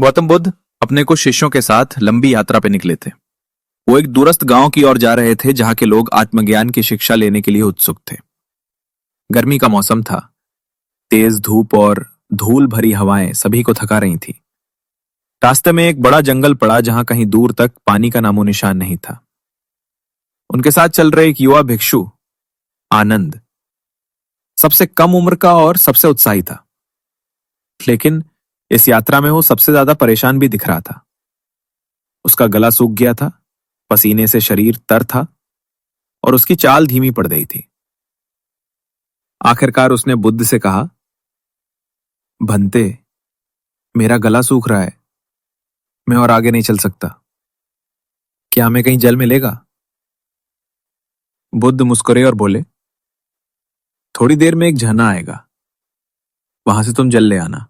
गौतम बुद्ध अपने कुछ शिष्यों के साथ लंबी यात्रा पे निकले थे। वो एक दूरस्थ गांव की ओर जा रहे थे जहां के लोग आत्मज्ञान की शिक्षा लेने के लिए उत्सुक थे। गर्मी का मौसम था। तेज धूप और धूल भरी हवाएं सभी को थका रही थी। रास्ते में एक बड़ा जंगल पड़ा जहां कहीं दूर तक पानी का नामो निशान नहीं था। उनके साथ चल रहे एक युवा भिक्षु आनंद सबसे कम उम्र का और सबसे उत्साही था, लेकिन इस यात्रा में वो सबसे ज्यादा परेशान भी दिख रहा था। उसका गला सूख गया था, पसीने से शरीर तर था और उसकी चाल धीमी पड़ गई थी। आखिरकार उसने बुद्ध से कहा, भंते, मेरा गला सूख रहा है, मैं और आगे नहीं चल सकता। क्या हमें कहीं जल मिलेगा? बुद्ध मुस्कुरे और बोले, थोड़ी देर में एक झरना आएगा, वहां से तुम जल ले आना,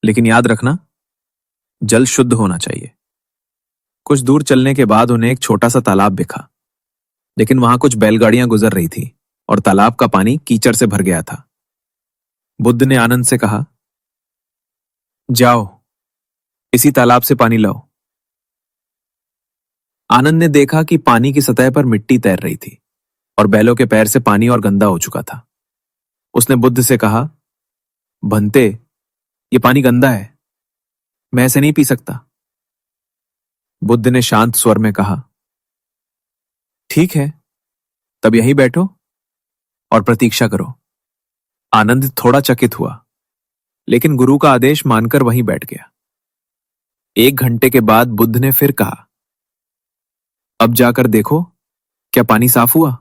लेकिन याद रखना, जल शुद्ध होना चाहिए। कुछ दूर चलने के बाद उन्हें एक छोटा सा तालाब दिखा, लेकिन वहां कुछ बैलगाड़ियां गुजर रही थी और तालाब का पानी कीचड़ से भर गया था। बुद्ध ने आनंद से कहा, जाओ, इसी तालाब से पानी लाओ। आनंद ने देखा कि पानी की सतह पर मिट्टी तैर रही थी और बैलों के पैर से पानी और गंदा हो चुका था। उसने बुद्ध से कहा, भंते, ये पानी गंदा है, मैं इसे नहीं पी सकता। बुद्ध ने शांत स्वर में कहा, ठीक है, तब यहीं बैठो और प्रतीक्षा करो। आनंद थोड़ा चकित हुआ, लेकिन गुरु का आदेश मानकर वहीं बैठ गया। 1 घंटे के बाद बुद्ध ने फिर कहा, अब जाकर देखो, क्या पानी साफ हुआ?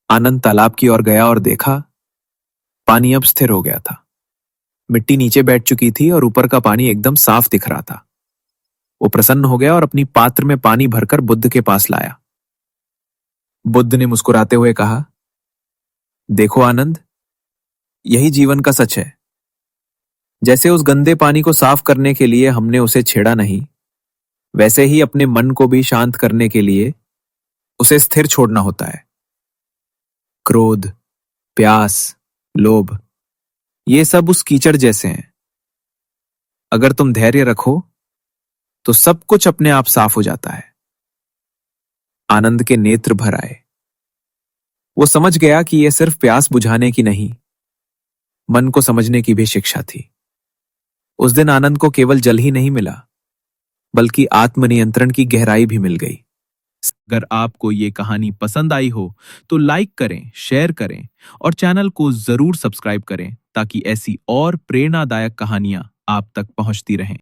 आनंद तालाब की ओर गया और देखा, पानी अब स्थिर हो गया था। मिट्टी नीचे बैठ चुकी थी और ऊपर का पानी एकदम साफ दिख रहा था। वो प्रसन्न हो गया और अपनी पात्र में पानी भरकर बुद्ध के पास लाया। बुद्ध ने मुस्कुराते हुए कहा, देखो आनंद, यही जीवन का सच है। जैसे उस गंदे पानी को साफ करने के लिए हमने उसे छेड़ा नहीं, वैसे ही अपने मन को भी शांत करने के लिए उसे स्थिर छोड़ना होता है। क्रोध, प्यास, लोभ, ये सब उस कीचड़ जैसे हैं। अगर तुम धैर्य रखो तो सब कुछ अपने आप साफ हो जाता है। आनंद के नेत्र भर आए। वो समझ गया कि यह सिर्फ प्यास बुझाने की नहीं, मन को समझने की भी शिक्षा थी। उस दिन आनंद को केवल जल ही नहीं मिला, बल्कि आत्मनियंत्रण की गहराई भी मिल गई। अगर आपको ये कहानी पसंद आई हो तो लाइक करें, शेयर करें और चैनल को जरूर सब्सक्राइब करें ताकि ऐसी और प्रेरणादायक कहानियां आप तक पहुंचती रहें।